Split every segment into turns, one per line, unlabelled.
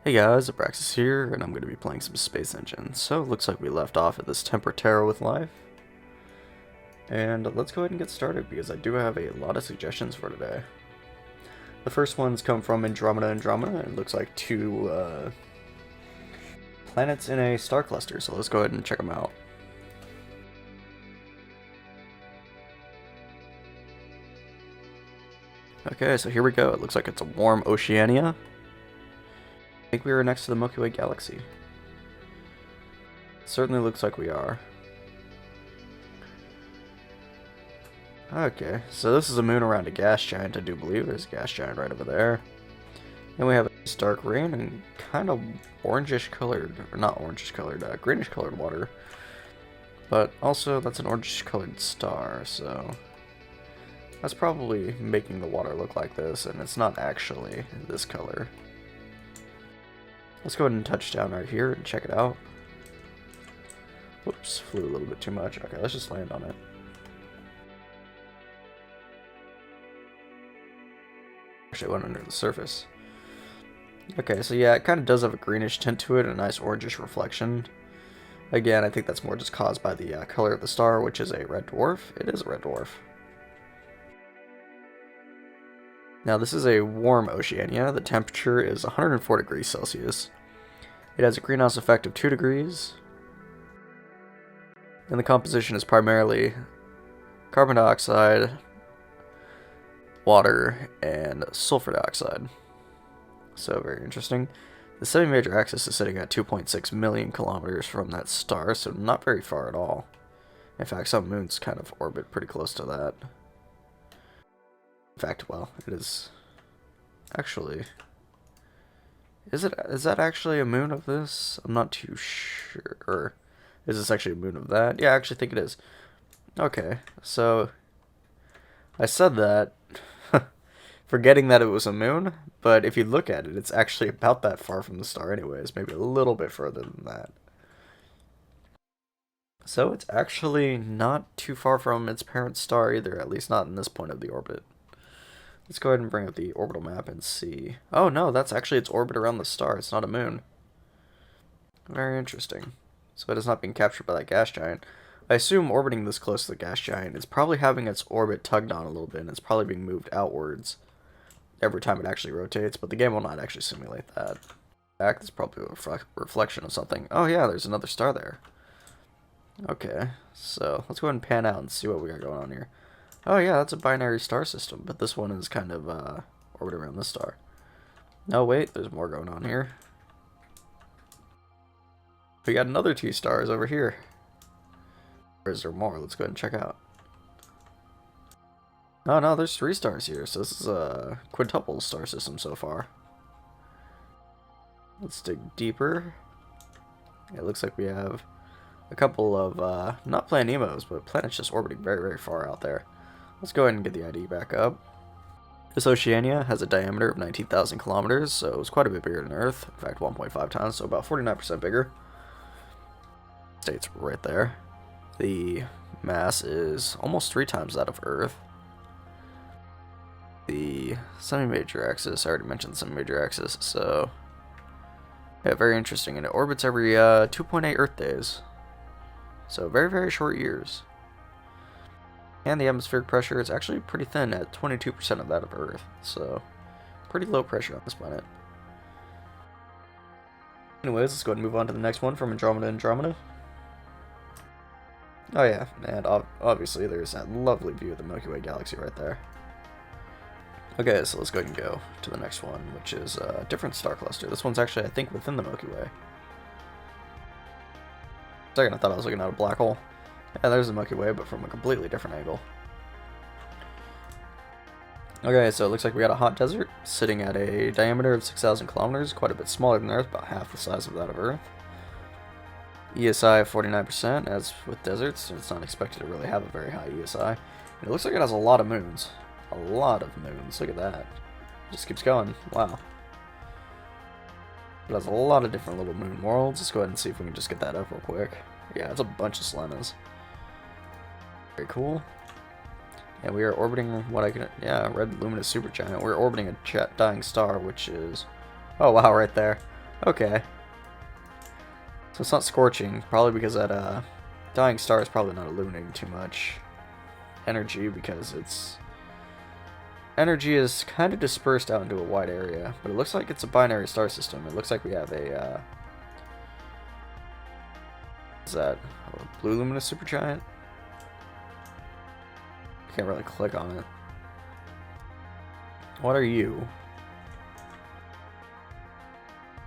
Hey guys, Abraxas here, and I'm going to be playing some Space Engine. So, it looks like we left off at this Terra with life. And let's go ahead and get started, because I do have a lot of suggestions for today. The first ones come from Andromeda. It looks like two planets in a star cluster, so let's go ahead and check them out. Okay, so here we go. It looks like it's a warm Oceania. I think we are next to the Milky Way galaxy. Certainly looks like we are. Okay, so this is a moon around a gas giant, I do believe. There's a gas giant right over there. And we have a stark rain and kind of orangish colored, or not orangish colored, greenish colored water. But also, that's an orangish colored star, so that's probably making the water look like this, and it's not actually this color. Let's go ahead and touch down right here and check it out. Whoops, flew a little bit too much. Okay, let's just land on it. Actually, went under the surface. Okay, so yeah, it kind of does have a greenish tint to it and a nice orangish reflection. Again, I think that's more just caused by the color of the star, which is a red dwarf. It is a red dwarf. Now, this is a warm Oceania. The temperature is 104 degrees Celsius. It has a greenhouse effect of 2 degrees. And the composition is primarily carbon dioxide, water, and sulfur dioxide. So, very interesting. The semi-major axis is sitting at 2.6 million kilometers from that star, so not very far at all. In fact, some moons kind of orbit pretty close to that. In fact, well, it is actually... Is that actually a moon of this? I'm not too sure. Is this actually a moon of that? Yeah, I actually think it is. Okay, so I said that forgetting that it was a moon, but if you look at it, it's actually about that far from the star anyways, maybe a little bit further than that. So it's actually not too far from its parent star either, at least not in this point of the orbit. Let's go ahead and bring up the orbital map and see. Oh no, that's actually its orbit around the star. It's not a moon. Very interesting. So it is not being captured by that gas giant. I assume orbiting this close to the gas giant is probably having its orbit tugged on a little bit, and it's probably being moved outwards every time it actually rotates, but the game will not actually simulate that. In fact, it's probably a reflection of something. Oh yeah, there's another star there. Okay, so let's go ahead and pan out and see what we got going on here. Oh yeah, that's a binary star system, but this one is kind of orbiting around this star. No, wait, there's more going on here. We got another 2 stars over here. Or is there more? Let's go ahead and check out. Oh no, there's 3 stars here, so this is a quintuple star system so far. Let's dig deeper. It looks like we have a couple of, not Planet Nemos, but planets just orbiting very, very far out there. Let's go ahead and get the ID back up. This Oceania has a diameter of 19,000 kilometers, so it's quite a bit bigger than Earth. In fact, 1.5 times, so about 49% bigger. States right there. The mass is almost 3 times that of Earth. The semi-major axis, I already mentioned the semi-major axis, so yeah, very interesting. And it orbits every 2.8 Earth days. So very, very short years. And the atmospheric pressure is actually pretty thin at 22% of that of Earth. So pretty low pressure on this planet. Anyways, let's go ahead and move on to the next one from Andromeda. Oh yeah, and obviously there's that lovely view of the Milky Way galaxy right there. Okay, so let's go ahead and go to the next one, which is a different star cluster. This one's actually, I think, within the Milky Way. For a second, I thought I was looking at a black hole. Yeah, there's the Milky Way, but from a completely different angle. Okay, so it looks like we got a hot desert sitting at a diameter of 6,000 kilometers, quite a bit smaller than Earth, about half the size of that of Earth. ESI of 49%, as with deserts, it's not expected to really have a very high ESI. And it looks like it has a lot of moons. A lot of moons, look at that. It just keeps going, wow. It has a lot of different little moon worlds. Let's go ahead and see if we can just get that up real quick. Yeah, it's a bunch of Selenas. Very cool. And we are orbiting what I can... Yeah, red luminous supergiant. We're orbiting a dying star, which is... Oh, wow, right there. Okay. So it's not scorching, probably because that dying star is probably not illuminating too much energy, because its energy is kind of dispersed out into a wide area. But it looks like it's a binary star system. It looks like we have a is that a blue luminous supergiant? Can't really click on it. What are you?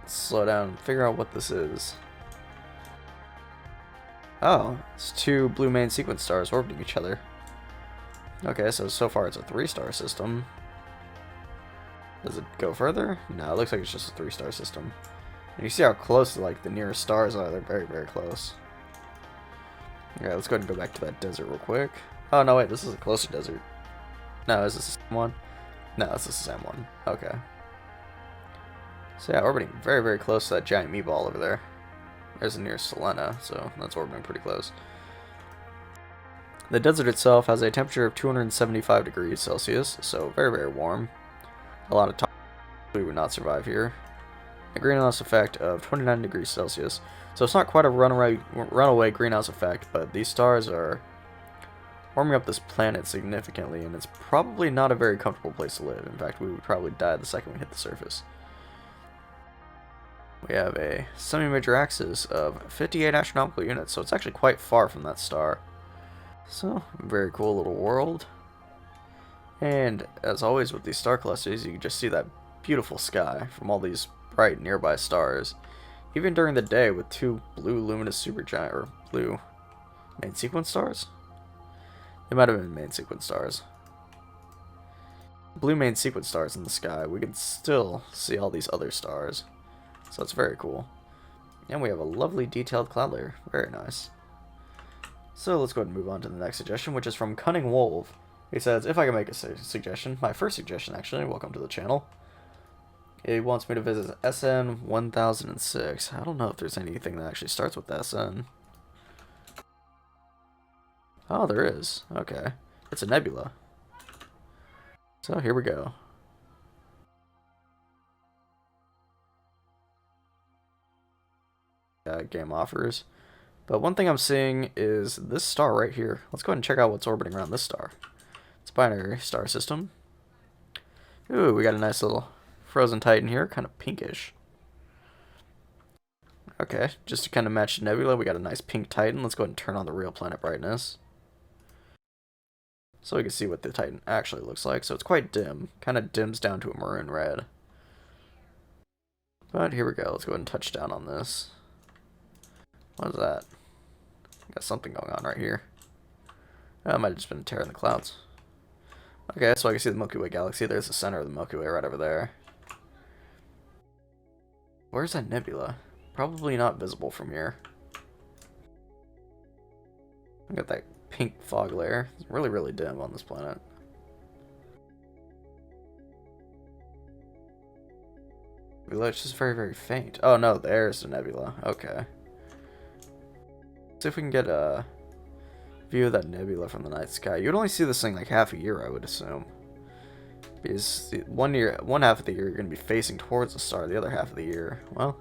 Let's slow down and figure out what this is. Oh, it's two blue main sequence stars orbiting each other. Okay, so far it's a 3-star system. Does it go further? No, it looks like it's just a 3-star system. And you see how close like the nearest stars are. They're very, very close. Okay, let's go ahead and go back to that desert real quick. Oh, no, wait, this is a closer desert. No, is this the same one? No, this is the same one. Okay. So yeah, orbiting very, very close to that giant meatball over there. There's the nearest Selena, so that's orbiting pretty close. The desert itself has a temperature of 275 degrees Celsius, so very, very warm. A lot of time we would not survive here. A greenhouse effect of 29 degrees Celsius. So it's not quite a runaway greenhouse effect, but these stars are warming up this planet significantly, and it's probably not a very comfortable place to live. In fact, we would probably die the second we hit the surface. We have a semi-major axis of 58 astronomical units, so it's actually quite far from that star. So, very cool little world. And as always with these star clusters, you can just see that beautiful sky from all these bright nearby stars. Even during the day with two blue luminous supergiant, or blue main sequence stars? They might have been main sequence stars. Blue main sequence stars in the sky, we can still see all these other stars. So it's very cool. And we have a lovely detailed cloud layer. Very nice. So let's go ahead and move on to the next suggestion, which is from Cunning Wolf. He says, if I can make a suggestion, my first suggestion actually, welcome to the channel. He wants me to visit SN 1006. I don't know if there's anything that actually starts with SN. Oh, there is. Okay. It's a nebula. So here we go. Game offers. But one thing I'm seeing is this star right here. Let's go ahead and check out what's orbiting around this star. It's a binary star system. Ooh, we got a nice little frozen titan here, kind of pinkish. Okay, just to kind of match the nebula, we got a nice pink titan. Let's go ahead and turn on the real planet brightness, so we can see what the titan actually looks like. So it's quite dim, kind of dims down to a maroon red. But here we go, let's go ahead and touch down on this. What is that? Got something going on right here. Oh, it might have just been Terra in the clouds. Okay, so I can see the Milky Way galaxy. There's the center of the Milky Way right over there. Where's that nebula? Probably not visible from here. I got that pink fog layer. It's really, really dim on this planet. It's just very, very faint. Oh no, there's the nebula. Okay. See if we can get a view of that nebula from the night sky. You'd only see this thing like half a year, I would assume. Because one half of the year you're going to be facing towards the star, the other half of the year, well,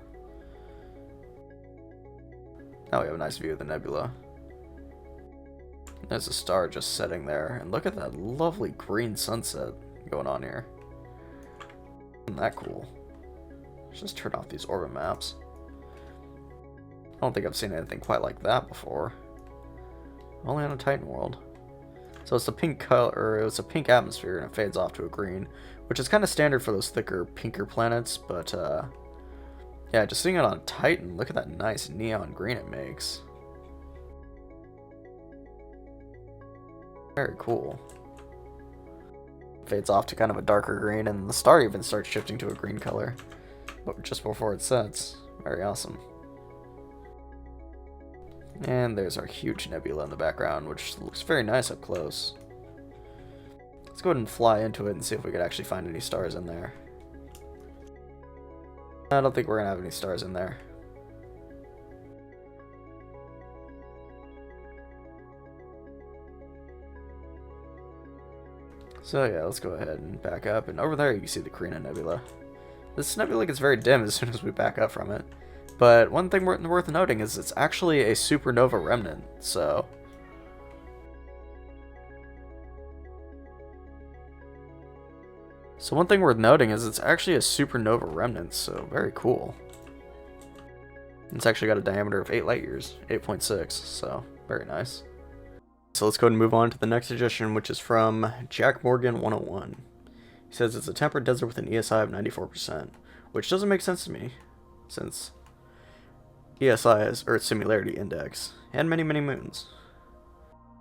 now we have a nice view of the nebula. There's a star just setting there, and look at that lovely green sunset going on here. Isn't that cool? Let's just turn off these orbit maps. I don't think I've seen anything quite like that before. Only on a Titan world. So it's a pink color, or it's a pink atmosphere, and it fades off to a green, which is kind of standard for those thicker, pinker planets. But yeah, just seeing it on Titan, look at that nice neon green it makes. Very cool. Fades off to kind of a darker green, and the star even starts shifting to a green color, but just before it sets. Very awesome. And there's our huge nebula in the background, which looks very nice up close. Let's go ahead and fly into it and see if we could actually find any stars in there. I don't think we're going to have any stars in there. So yeah, let's go ahead and back up. And over there you can see the Carina Nebula. This nebula gets very dim as soon as we back up from it. But one thing worth noting is it's actually a supernova remnant, so... So one thing worth noting is it's actually a supernova remnant, so very cool. It's actually got a diameter of 8 light years, 8.6, so very nice. So let's go ahead and move on to the next suggestion, which is from Jack Morgan 101. He says it's a temperate desert with an ESI of 94%, which doesn't make sense to me, since ESI is Earth Similarity Index, and many, many moons.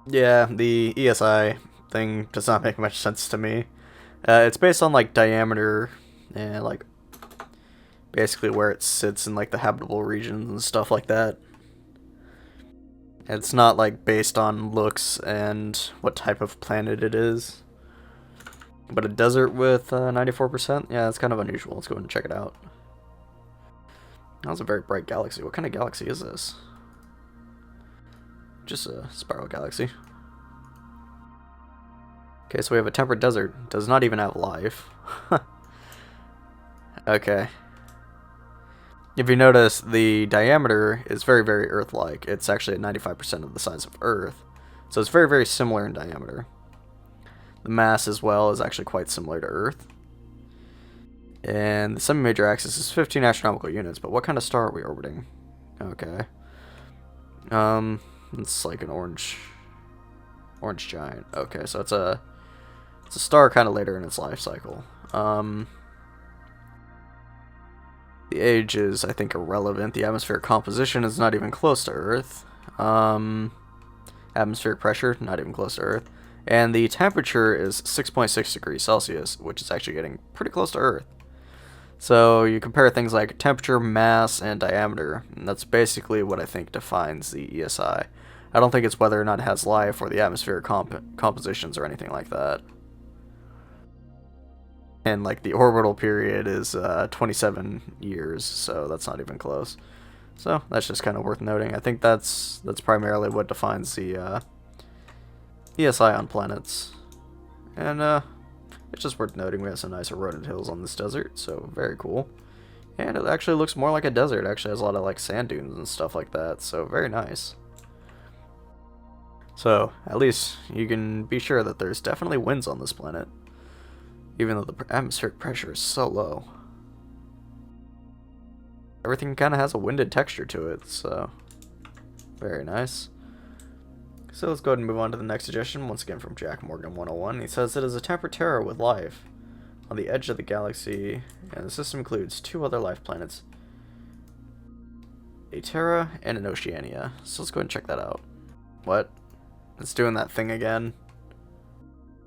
Yeah, the ESI thing does not make much sense to me. It's based on, like, diameter, and, like, basically where it sits in, like, the habitable regions and stuff like that. It's not, like, based on looks and what type of planet it is. But a desert with 94%? Yeah, that's kind of unusual. Let's go ahead and check it out. That was a very bright galaxy. What kind of galaxy is this? Just a spiral galaxy. Okay, so we have a temperate desert. Does not even have life. Okay. If you notice, the diameter is very, very Earth-like. It's actually at 95% of the size of Earth. So it's very, very similar in diameter. The mass as well is actually quite similar to Earth. And the semi-major axis is 15 astronomical units, but what kind of star are we orbiting? Okay. It's like an orange giant. Okay, so it's a star kind of later in its life cycle. The age is, I think, irrelevant. The atmospheric composition is not even close to Earth. Atmospheric pressure, not even close to Earth. And the temperature is 6.6 degrees Celsius, which is actually getting pretty close to Earth. So you compare things like temperature, mass, and diameter, and that's basically what I think defines the ESI. I don't think it's whether or not it has life or the atmospheric compositions or anything like that. And like the orbital period is 27 years, so that's not even close. So that's just kind of worth noting. I think that's primarily what defines the ESI on planets. And it's just worth noting we have some nice eroded hills on this desert, so very cool. And it actually looks more like a desert. It actually has a lot of like sand dunes and stuff like that, so very nice. So at least you can be sure that there's definitely winds on this planet, even though the atmospheric pressure is so low. Everything kind of has a winded texture to it, so very nice. So let's go ahead and move on to the next suggestion, once again from Jack Morgan 101. He says it is a temperate Terra with life on the edge of the galaxy, and the system includes 2 other life planets, a Terra and an Oceania. So let's go ahead and check that out. What? It's doing that thing again.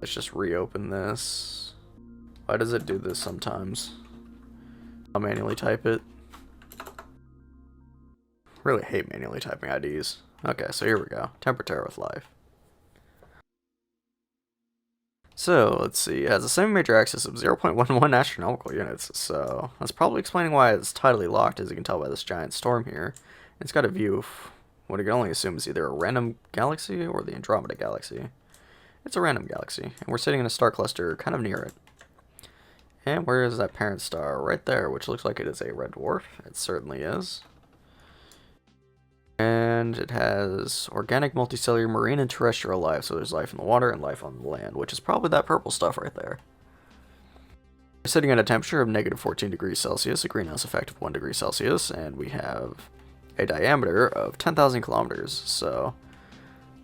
Let's just reopen this. Why does it do this sometimes? I'll manually type it. Really hate manually typing IDs. Okay, so here we go. Temperate Terra with life. So, let's see. It has a semi-major axis of 0.11 astronomical units, so that's probably explaining why it's tidally locked, as you can tell by this giant storm here. It's got a view of what I can only assume is either a random galaxy or the Andromeda galaxy. It's a random galaxy, and we're sitting in a star cluster kind of near it. And where is that parent star? Right there, which looks like it is a red dwarf. It certainly is. And it has organic, multicellular, marine, and terrestrial life. So there's life in the water and life on the land, which is probably that purple stuff right there. We're sitting at a temperature of negative 14 degrees Celsius, a greenhouse effect of 1 degree Celsius, and we have a diameter of 10,000 kilometers. So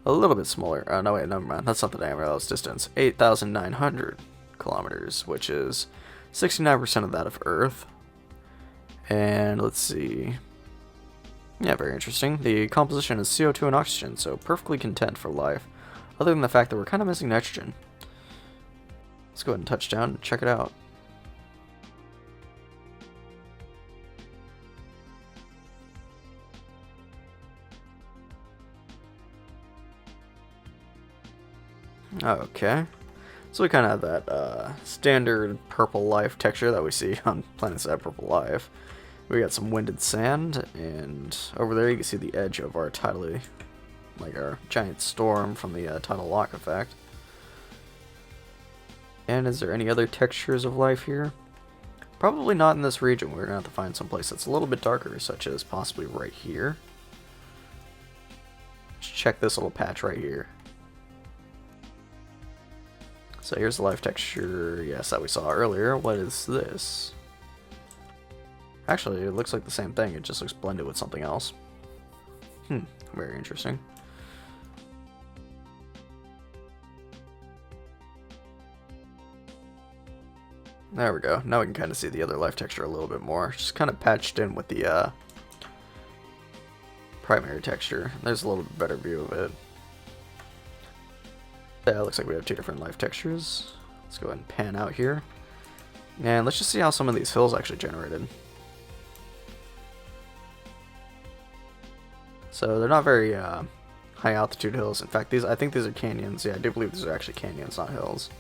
a little bit smaller. No, wait, never mind. That's not the diameter, that's distance. 8,900 kilometers, which is 69% of that of Earth. And let's see. Yeah, very interesting. The composition is CO2 and oxygen, so perfectly content for life, other than the fact that we're kind of missing nitrogen. Let's go ahead and touch down and check it out. Okay. So we kind of have that standard purple life texture that we see on planets that have purple life. We got some winded sand, and over there you can see the edge of our tidally, like our giant storm from the tidal lock effect. And is there any other textures of life here? Probably not in this region. We're going to have to find some place that's a little bit darker, such as possibly right here. Let's check this little patch right here. So here's the life texture, yes, that we saw earlier. What is this? Actually, it looks like the same thing. It just looks blended with something else. Very interesting. There we go. Now we can kind of see the other life texture a little bit more. Just kind of patched in with the primary texture. There's a little bit better view of it. Yeah, it looks like we have two different life textures. Let's go ahead and pan out here. And let's just see how some of these hills actually generated. So they're not very high altitude hills. In fact, I think these are canyons. Yeah, I do believe these are actually canyons, not hills.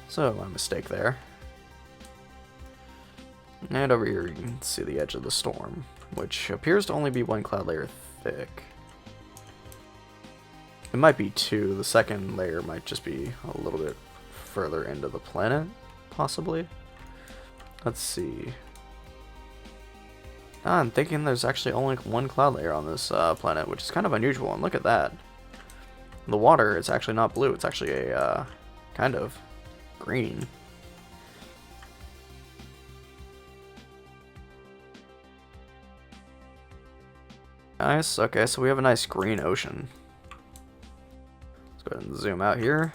So my mistake there. And over here you can see the edge of the storm, which appears to only be one cloud layer thick. It might be two. The second layer might just be a little bit further into the planet, possibly. Let's see. I'm thinking there's actually only one cloud layer on this planet, which is kind of unusual, and look at that. The water is actually not blue, it's actually a kind of green. Nice, okay, so we have a nice green ocean. Let's go ahead and zoom out here.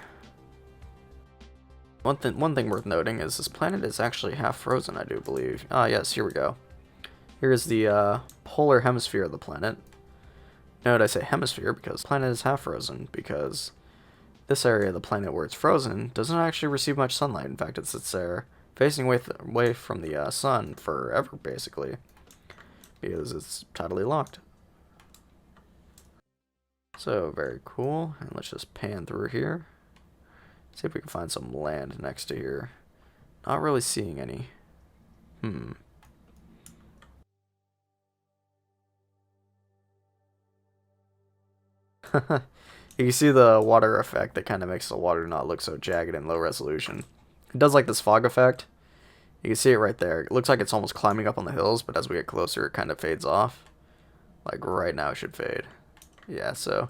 One thing worth noting is this planet is actually half frozen, I do believe. Ah, yes, here we go. Here's the polar hemisphere of the planet. Note I say hemisphere because the planet is half frozen, because this area of the planet where it's frozen doesn't actually receive much sunlight. In fact, it sits there facing away from the sun forever, basically, because it's tidally locked. So, very cool. And let's just pan through here. See if we can find some land next to here. Not really seeing any. You can see the water effect that kind of makes the water not look so jagged and low resolution. It does like this fog effect. You can see it right there. It looks like it's almost climbing up on the hills, but as we get closer it kind of fades off. Like right now it should fade. Yeah, so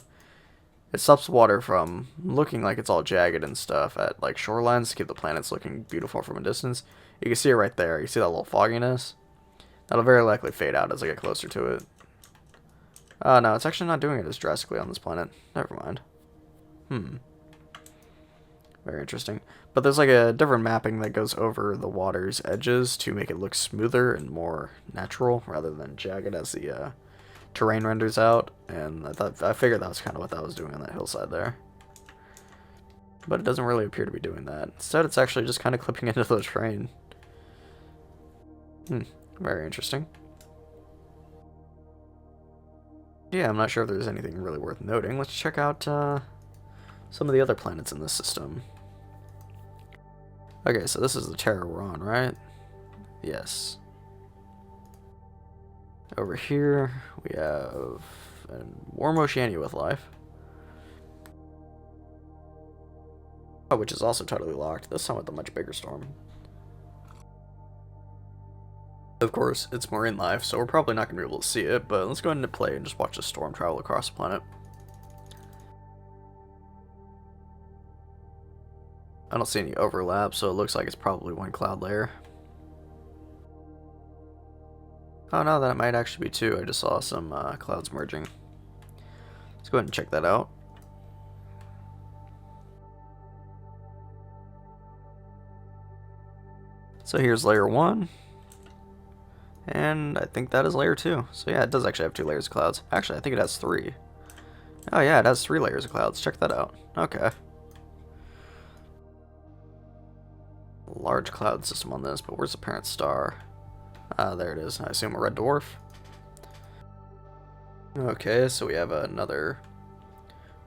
it stops water from looking like it's all jagged and stuff at like shorelines to keep the planets looking beautiful from a distance. You can see it right there. You see that little fogginess? That'll very likely fade out as I get closer to it. No, it's actually not doing it as drastically on this planet. Never mind. Very interesting. But there's like a different mapping that goes over the water's edges to make it look smoother and more natural rather than jagged as the terrain renders out. And I figured that was kind of what that was doing on that hillside there. But it doesn't really appear to be doing that. Instead, it's actually just kind of clipping into the terrain. Very interesting. Yeah, I'm not sure if there's anything really worth noting. Let's check out some of the other planets in this system. Okay, so this is the Terra we're on, right? Yes. Over here, we have a warm Oceania with life. Oh, which is also totally locked, this time with a much bigger storm. Of course, it's marine life, so we're probably not going to be able to see it, but let's go into play and just watch the storm travel across the planet. I don't see any overlap, so it looks like it's probably one cloud layer. Oh no, that might actually be two. I just saw some clouds merging. Let's go ahead and check that out. So here's layer 1. And I think that is layer 2. So yeah, it does actually have 2 layers of clouds. Actually, I think it has 3. Oh yeah, it has 3 layers of clouds. Check that out. Okay. Large cloud system on this, but where's the parent star? There it is. I assume a red dwarf. Okay, so we have another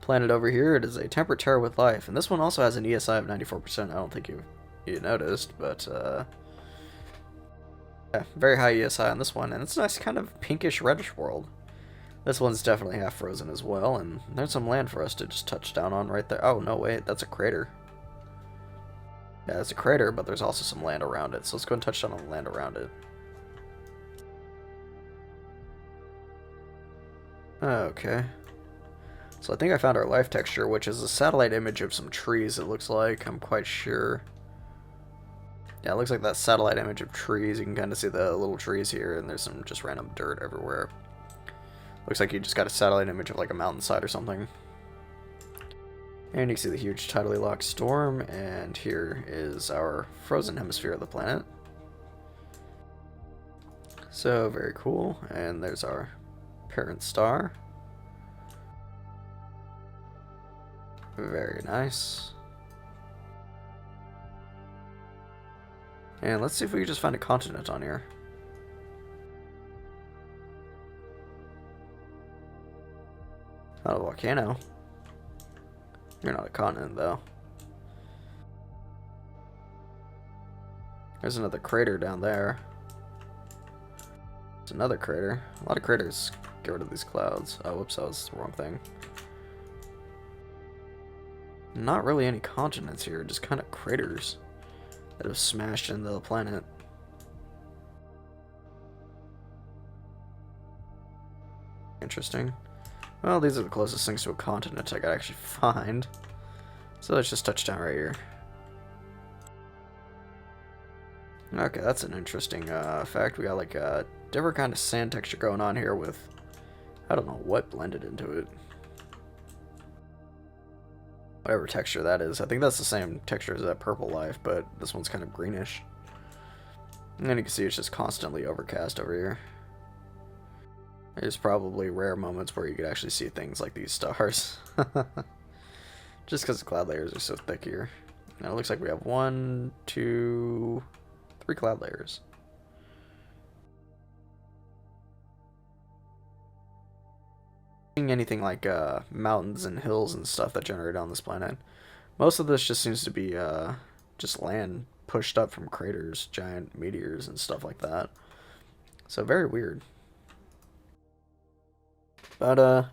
planet over here. It is a temperate Terra with life, and this one also has an ESI of 94%. I don't think you noticed, but yeah, very high ESI on this one, and it's a nice kind of pinkish reddish world. This one's definitely half frozen as well, and there's some land for us to just touch down on right there. Oh no, wait, that's a crater. Yeah, it's a crater, but there's also some land around it. So let's go and touch down on the land around it. Okay. So I think I found our life texture, which is a satellite image of some trees, it looks like. I'm quite sure. Yeah, it looks like that satellite image of trees. You can kind of see the little trees here, and there's some just random dirt everywhere. Looks like you just got a satellite image of like a mountainside or something. And you can see the huge tidally locked storm, and here is our frozen hemisphere of the planet. So, very cool. And there's our parent star. Very nice. And let's see if we can just find a continent on here. Not a volcano. You're not a continent, though. There's another crater down there. There's another crater. A lot of craters. Get rid of these clouds. Oh, whoops, that was the wrong thing. Not really any continents here, just kind of craters that have smashed into the planet. Interesting. Well, these are the closest things to a continent I could actually find. So let's just touch down right here. Okay, that's an interesting fact. We got like a different kind of sand texture going on here with, I don't know what blended into it. Whatever texture that is. I think that's the same texture as that purple life, but this one's kind of greenish. And then you can see it's just constantly overcast over here. There's probably rare moments where you could actually see things like these stars. Just because the cloud layers are so thick here. Now it looks like we have 1, 2, 3 cloud layers. Anything like mountains and hills and stuff that generate on this planet. Most of this just seems to be just land pushed up from craters, giant meteors and stuff like that. So very weird. About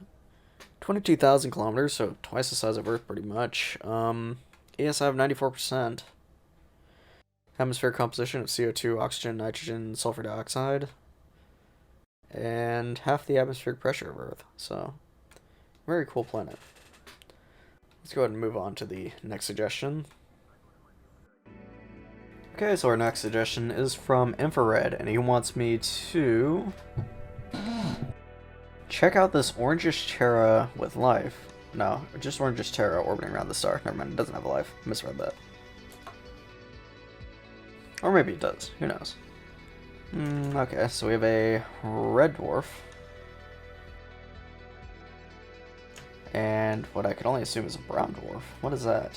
22,000 kilometers, so twice the size of Earth pretty much. ESI of 94%. Hemisphere composition of CO2, oxygen, nitrogen, sulfur dioxide. And half the atmospheric pressure of Earth. So, very cool planet. Let's go ahead and move on to the next suggestion. Okay, so our next suggestion is from Infrared, and he wants me to check out this orangish Terra with life. No, just orangish Terra orbiting around the star. Never mind, it doesn't have a life. Misread that. Or maybe it does. Who knows? Okay, so we have a red dwarf. And what I could only assume is a brown dwarf. What is that?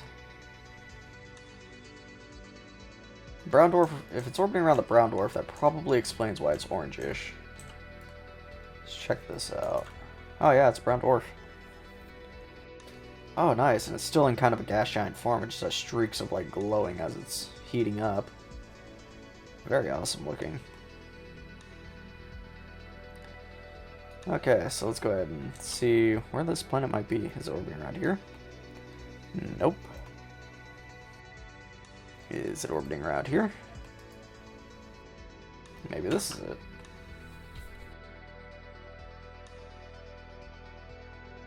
Brown dwarf, if it's orbiting around the brown dwarf, that probably explains why it's orangish. Let's check this out. Oh yeah, it's a brown dwarf. Oh nice, and it's still in kind of a gas giant form. It just has streaks of like glowing as it's heating up. Very awesome looking. Okay, so let's go ahead and see where this planet might be. Is it orbiting around here? Nope. Is it orbiting around here? Maybe this is it.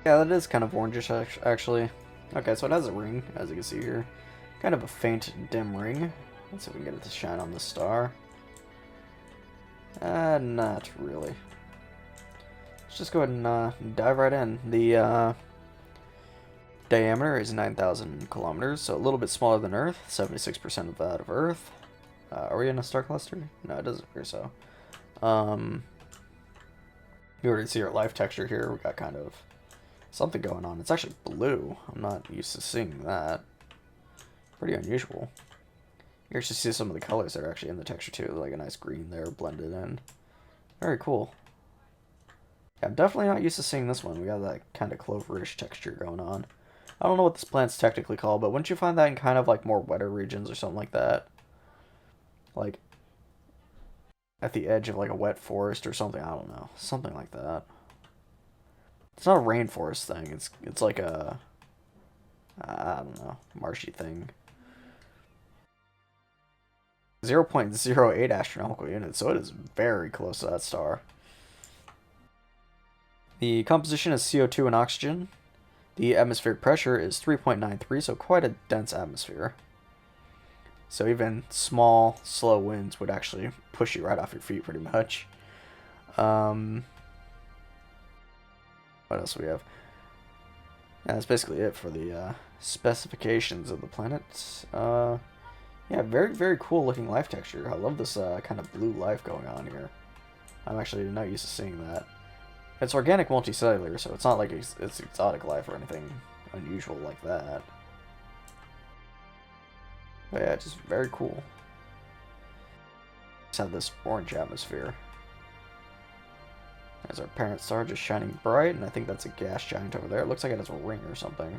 Yeah, that is kind of orangish, actually. Okay, so it has a ring, as you can see here. Kind of a faint, dim ring. Let's see if we can get it to shine on the star. Not really. Let's just go ahead and dive right in. The diameter is 9,000 kilometers, so a little bit smaller than Earth. 76% of that of Earth. Are we in a star cluster? No, it doesn't appear so. You already see our life texture here. We got kind of something going on. It's actually blue. I'm not used to seeing that. Pretty unusual. You actually see some of the colors that are actually in the texture too, like a nice green there blended in. Very cool. Yeah, I'm definitely not used to seeing this one. We got that kind of cloverish texture going on. I don't know what this plant's technically called, but wouldn't you find that in kind of like more wetter regions or something like that? Like at the edge of like a wet forest or something, I don't know. Something like that. It's not a rainforest thing. It's like a I don't know, marshy thing. 0.08 astronomical units, so it is very close to that star. The composition is CO2 and oxygen. The atmospheric pressure is 3.93, so quite a dense atmosphere. So even small, slow winds would actually push you right off your feet pretty much. What else do we have? Yeah, that's basically it for the specifications of the planet. Yeah, very, very cool looking life texture. I love this kind of blue life going on here. I'm actually not used to seeing that. It's organic multicellular, so it's not like it's exotic life or anything unusual like that. But yeah, just very cool. Just have this orange atmosphere. There's our parent star just shining bright, and I think that's a gas giant over there. It looks like it has a ring or something.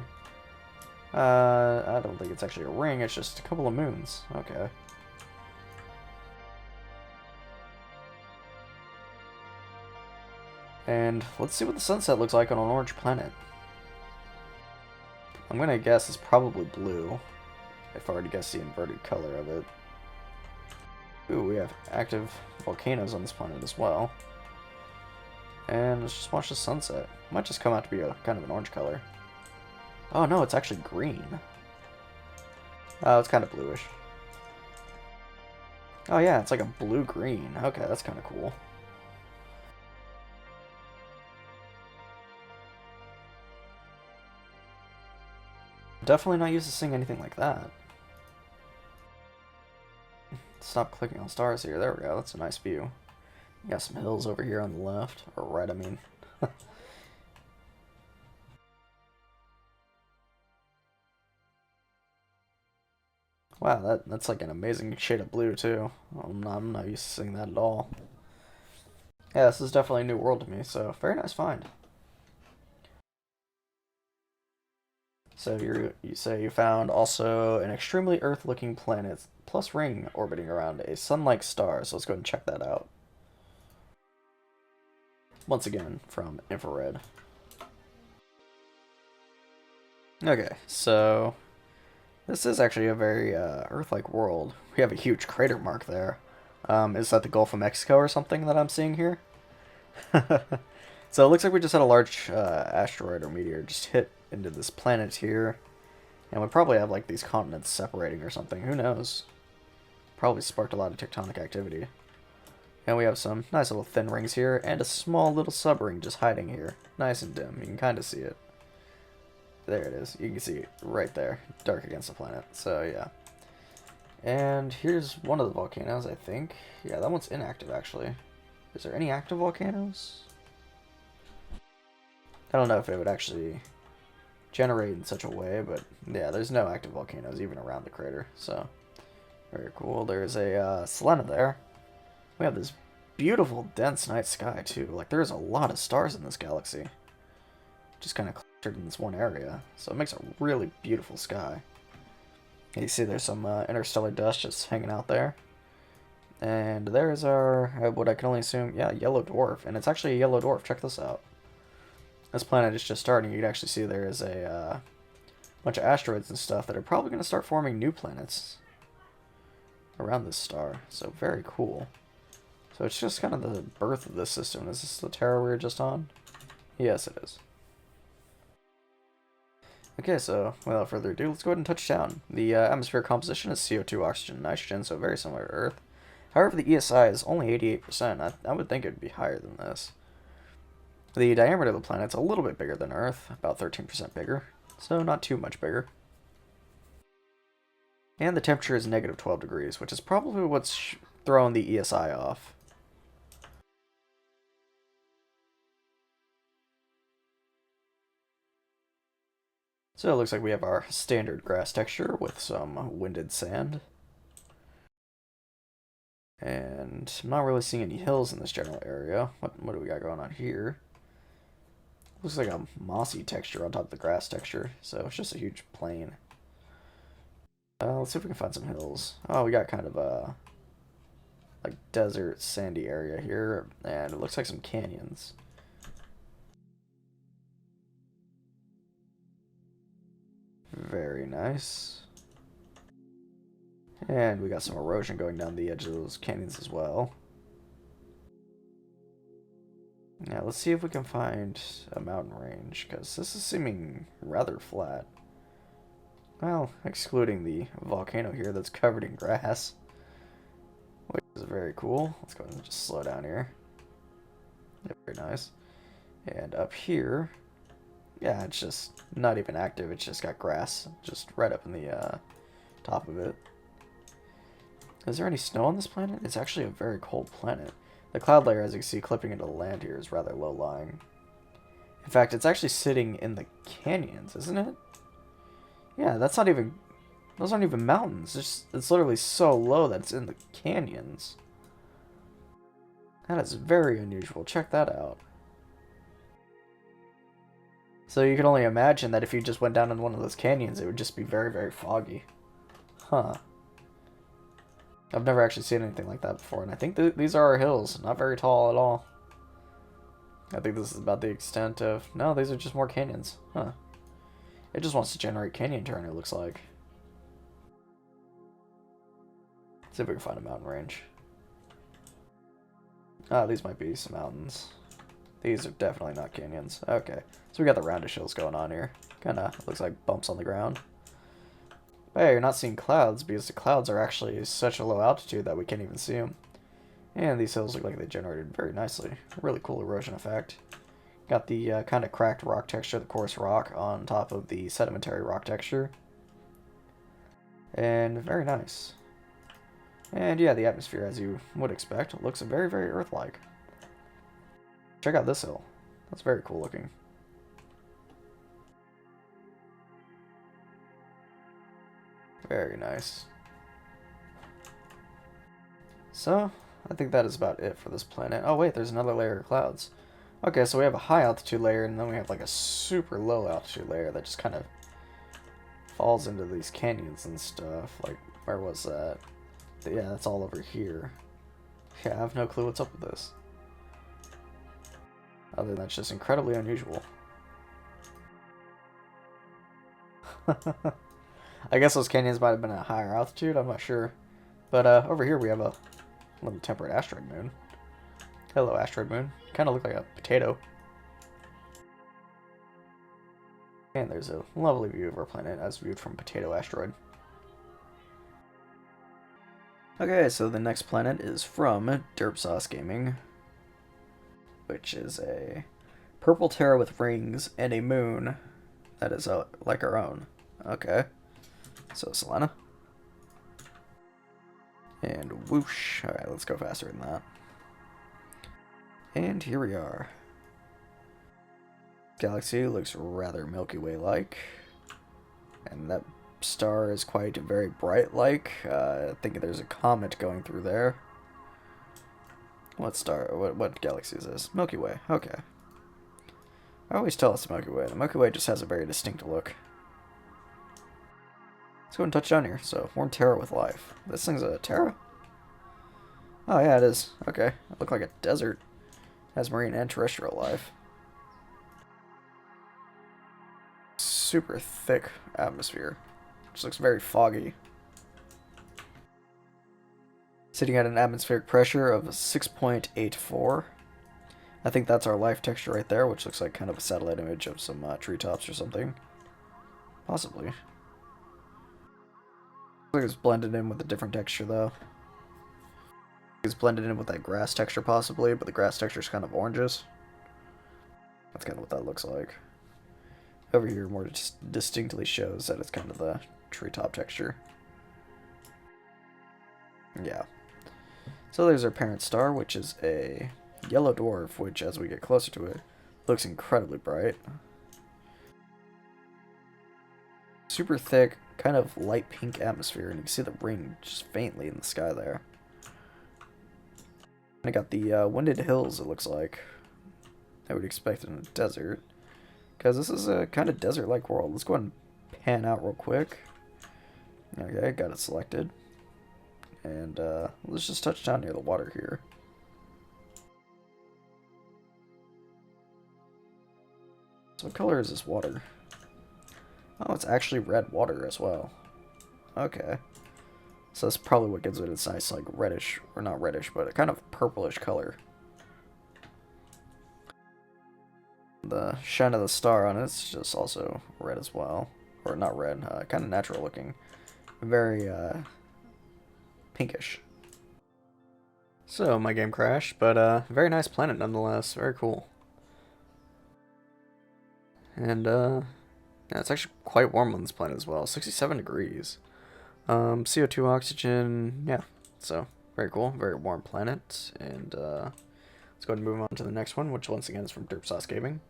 I don't think it's actually a ring, it's just a couple of moons. Okay. And let's see what the sunset looks like on an orange planet. I'm gonna guess it's probably blue, if I were to guess the inverted color of it. Ooh, we have active volcanoes on this planet as well. And let's just watch the sunset. Might just come out to be a kind of an orange color. Oh no, it's actually green. Oh, it's kind of bluish. Oh yeah, it's like a blue-green. Okay, that's kind of cool. Definitely not used to seeing anything like that. Stop clicking on stars here. There we go. That's a nice view. You got some hills over here on the left. Or right, I mean. Wow, that's like an amazing shade of blue, too. I'm not used to seeing that at all. Yeah, this is definitely a new world to me, so very nice find. So you say you found also an extremely Earth-looking planet plus ring orbiting around a sun-like star, so let's go ahead and check that out. Once again, from infrared. Okay, so this is actually a very Earth-like world. We have a huge crater mark there. Is that the Gulf of Mexico or something that I'm seeing here? So it looks like we just had a large asteroid or meteor just hit into this planet here. And we probably have like these continents separating or something. Who knows? Probably sparked a lot of tectonic activity. And we have some nice little thin rings here and a small little subring just hiding here. Nice and dim. You can kind of see it. There it is. You can see it right there. Dark against the planet. So yeah. And here's one of the volcanoes, I think. Yeah, that one's inactive actually. Is there any active volcanoes? I don't know if it would actually generate in such a way, but yeah, there's no active volcanoes even around the crater, so very cool. There's a Selena there. We have this beautiful dense night sky too. Like there's a lot of stars in this galaxy, just kind of clustered in this one area, so it makes a really beautiful sky. And you see there's some interstellar dust just hanging out there. And there's our, what I can only assume, yeah, yellow dwarf. And it's actually a yellow dwarf. Check this out. This planet is just starting. You'd actually see there is a bunch of asteroids and stuff that are probably going to start forming new planets around this star. So very cool. So it's just kind of the birth of this system. Is this the Terra we were just on? Yes, it is. Okay, so without further ado, let's go ahead and touch down. The atmosphere composition is CO2, oxygen, and nitrogen, so very similar to Earth. However, the ESI is only 88%. I would think it would be higher than this. The diameter of the planet's a little bit bigger than Earth, about 13% bigger, so not too much bigger. And the temperature is negative 12 degrees, which is probably what's throwing the ESI off. So it looks like we have our standard grass texture with some winded sand. And I'm not really seeing any hills in this general area. What do we got going on here? Looks like a mossy texture on top of the grass texture, so it's just a huge plain. Let's see if we can find some hills. Oh, we got kind of a like desert sandy area here, and it looks like some canyons. Very nice. And we got some erosion going down the edge of those canyons as well. Now let's see if we can find a mountain range, because this is seeming rather flat. Well, excluding the volcano here that's covered in grass, which is very cool. Let's go ahead and just slow down here. Yeah, very nice. And up here, yeah, it's just not even active. It's just got grass just right up in the top of it. Is there any snow on this planet? It's actually a very cold planet. The cloud layer, as you can see, clipping into the land here is rather low-lying. In fact, it's actually sitting in the canyons, isn't it? Yeah, that's not even... Those aren't even mountains. It's literally so low that it's in the canyons. That is very unusual. Check that out. So you can only imagine that if you just went down in one of those canyons, it would just be very, very foggy. Huh. I've never actually seen anything like that before, and I think these are our hills. Not very tall at all. I think this is about the extent of... No, these are just more canyons. Huh. It just wants to generate canyon turn, it looks like. Let's see if we can find a mountain range. Ah, these might be some mountains. These are definitely not canyons. Okay, so we got the roundish hills going on here. Kinda looks like bumps on the ground. But yeah, you're not seeing clouds because the clouds are actually such a low altitude that we can't even see them. And these hills look like they generated very nicely. Really cool erosion effect. Got the kind of cracked rock texture, the coarse rock, on top of the sedimentary rock texture. And very nice. And yeah, the atmosphere, as you would expect, looks very, very Earth-like. Check out this hill. That's very cool looking. Very nice. So, I think that is about it for this planet. Oh wait, there's another layer of clouds. Okay, so we have a high altitude layer, and then we have like a super low altitude layer that just kind of falls into these canyons and stuff. Like, where was that? Yeah, that's all over here. Yeah, I have no clue what's up with this. Other than that's just incredibly unusual. I guess those canyons might have been at a higher altitude, I'm not sure. But over here we have a little temperate asteroid moon. Hello, asteroid moon. Kind of look like a potato. And there's a lovely view of our planet as viewed from Potato Asteroid. Okay, so the next planet is from Derp Sauce Gaming, which is a purple Terra with rings and a moon that is like our own. Okay, so Selena. And whoosh. Alright, let's go faster than that. And here we are. Galaxy looks rather Milky Way-like. And that star is quite very bright-like. I think there's a comet going through there. What star? What galaxy is this? Milky Way. Okay. I always tell it's the Milky Way. The Milky Way just has a very distinct look. Let's go and touch down here. So, warm Terra with life. This thing's a Terra? Oh, yeah, it is. Okay. It looks like a desert. It has marine and terrestrial life. Super thick atmosphere. Which looks very foggy. Sitting at an atmospheric pressure of 6.84. I think that's our life texture right there, which looks like kind of a satellite image of some treetops or something. Possibly. Looks like it's blended in with a different texture, though. It's blended in with that grass texture, possibly, but the grass texture is kind of oranges. That's kind of what that looks like. Over here, more distinctly shows that it's kind of the treetop texture. Yeah. So there's our parent star, which is a yellow dwarf, which, as we get closer to it, looks incredibly bright. Super thick, kind of light pink atmosphere, and you can see the ring just faintly in the sky there. I got the winded hills, it looks like. I would expect in a desert. Because this is a kind of desert-like world. Let's go ahead and pan out real quick. Okay, got it selected. And let's just touch down near the water here. So what color is this water? Oh, it's actually red water as well. Okay. So that's probably what gives it its nice, like, reddish, or not reddish, but a kind of purplish color. The shine of the star on it's just also red as well. Or not red, kind of natural looking. Very, pinkish. So, my game crashed, but, very nice planet nonetheless. Very cool. And, yeah, it's actually quite warm on this planet as well. 67 degrees. CO2, oxygen, yeah. So, very cool. Very warm planet. And, let's go ahead and move on to the next one, which once again is from Derpsauce Gaming.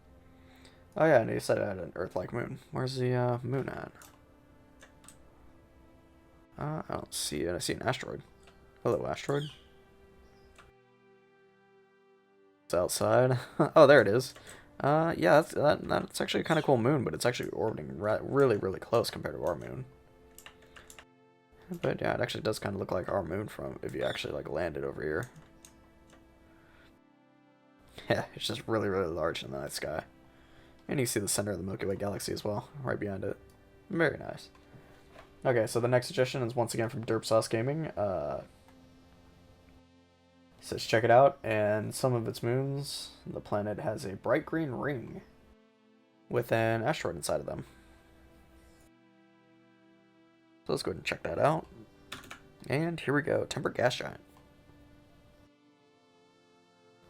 Oh yeah, and he said it had an Earth-like moon. Where's the, moon at? I don't see it. I see an asteroid. Hello, asteroid. It's outside. Oh, there it is. Yeah, that's actually a kind of cool moon, but it's actually orbiting really, really close compared to our moon. But yeah, it actually does kind of look like our moon from if you actually like landed over here. Yeah, it's just really, really large in the night sky. And you see the center of the Milky Way galaxy as well, right behind it. Very nice. Okay, so the next suggestion is once again from Derpsauce Gaming. Says check it out, and some of its moons, the planet has a bright green ring with an asteroid inside of them. So let's go ahead and check that out. And here we go, tempered gas giant.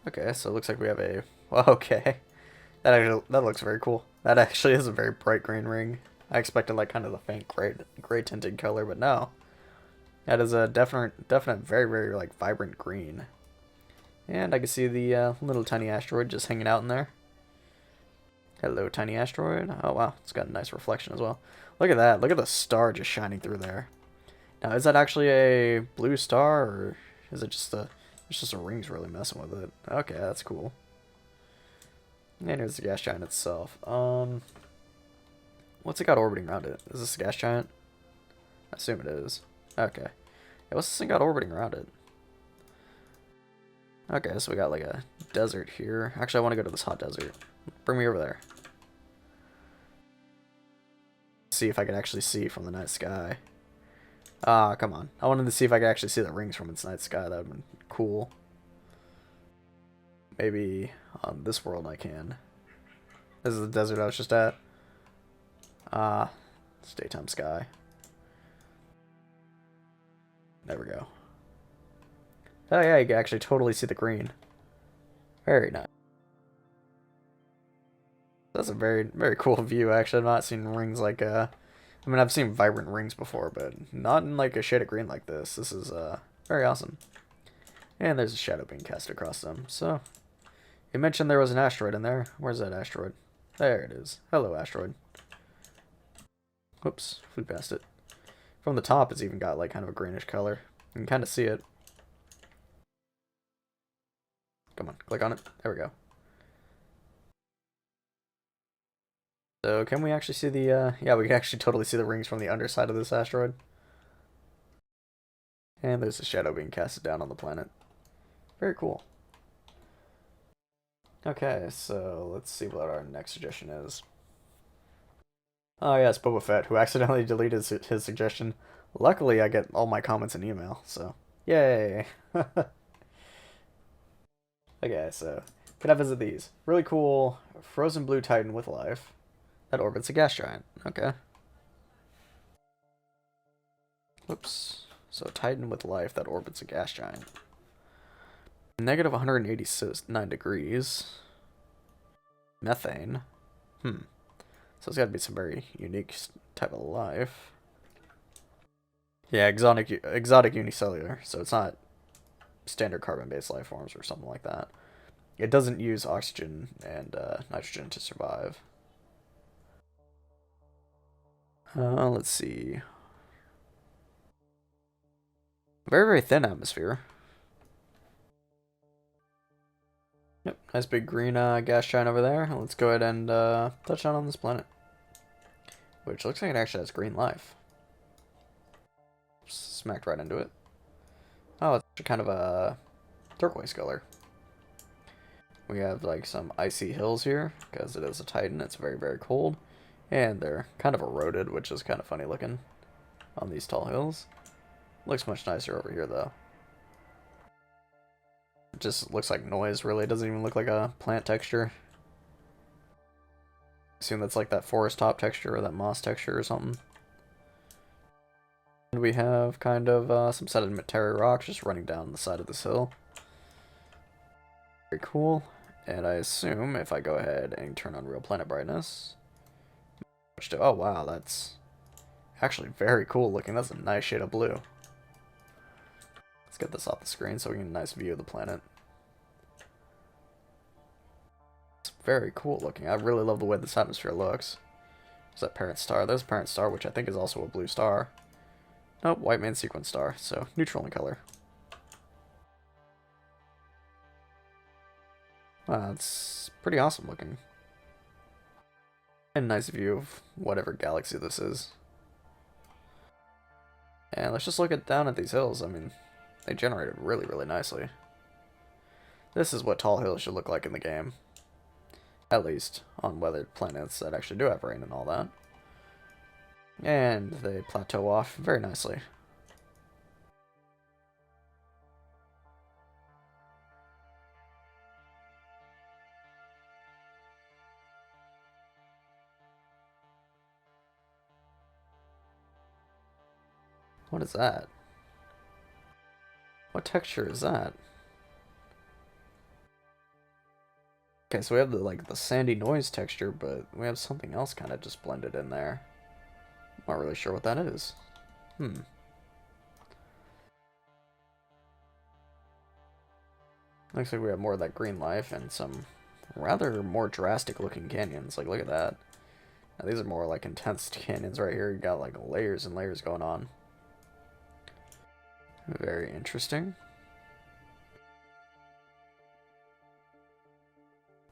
Okay, so it looks like we have a... Well, okay. That looks very cool. That actually is a very bright green ring. I expected like kind of the faint gray tinted color, but no. That is a definite very, very like vibrant green. And I can see the little tiny asteroid just hanging out in there. Hello, tiny asteroid. Oh wow, it's got a nice reflection as well. Look at that. Look at the star just shining through there. Now, is that actually a blue star, or is it just a... It's just the rings really messing with it. Okay, that's cool. And here's the gas giant itself. What's it got orbiting around it? Is this a gas giant? I assume it is. Okay. Yeah, what's this thing got orbiting around it? Okay, so we got like a desert here. Actually, I want to go to this hot desert. Bring me over there. See if I can actually see from the night sky. Ah, come on. I wanted to see if I could actually see the rings from its night sky. That would have been cool. Maybe on this world I can. This is the desert I was just at. Ah, it's daytime sky. There we go. Oh yeah, you can actually totally see the green. Very nice. That's a very, very cool view, actually. I've not seen rings like, I mean, I've seen vibrant rings before, but not in, like, a shade of green like this. This is, very awesome. And there's a shadow being cast across them, so... You mentioned there was an asteroid in there. Where's that asteroid? There it is. Hello, asteroid. Whoops, flew past it. From the top, it's even got, like, kind of a greenish color. You can kind of see it. Come on, click on it. There we go. So, can we actually see the, yeah, we can actually totally see the rings from the underside of this asteroid. And there's a shadow being casted down on the planet. Very cool. Okay, so let's see what our next suggestion is. Oh yes, Boba Fett, who accidentally deleted his suggestion. Luckily, I get all my comments in email, so yay! Okay, so can I visit these? Really cool frozen blue titan with life that orbits a gas giant. Okay. Whoops. So a titan with life that orbits a gas giant. Negative 189 degrees. Methane. So it's got to be some very unique type of life. Yeah, exotic unicellular. So it's not standard carbon-based life forms or something like that. It doesn't use oxygen and nitrogen to survive. Let's see. Very, very thin atmosphere. Yep, nice big green gas giant over there. Let's go ahead and touch on this planet. Which looks like it actually has green life. Smacked right into it. Oh, it's kind of a turquoise color. We have like some icy hills here, because it is a Titan. It's very, very cold. And they're kind of eroded, which is kind of funny looking on these tall hills. Looks much nicer over here, though. It just looks like noise, really. It doesn't even look like a plant texture. I assume that's like that forest top texture or that moss texture or something. And we have kind of some sedimentary rocks just running down the side of this hill. Very cool. And I assume if I go ahead and turn on real planet brightness. Oh wow, that's actually very cool looking. That's a nice shade of blue. Let's get this off the screen so we get a nice view of the planet. It's very cool looking. I really love the way this atmosphere looks. There's that parent star. There's a parent star, which I think is also a blue star. Nope, white main sequence star, so neutral in color. Wow, it's pretty awesome looking. And a nice view of whatever galaxy this is. And let's just look down at these hills. I mean, they generated really, really nicely. This is what tall hills should look like in the game. At least on weathered planets that actually do have rain and all that. And they plateau off very nicely. What is that? What texture is that? Okay, so we have the sandy noise texture, but we have something else kind of just blended in there. Not really sure what that is. Looks like we have more of that green life and some rather more drastic looking canyons. Like, look at that. Now, these are more like intense canyons right here. You got like layers and layers going on. Very interesting.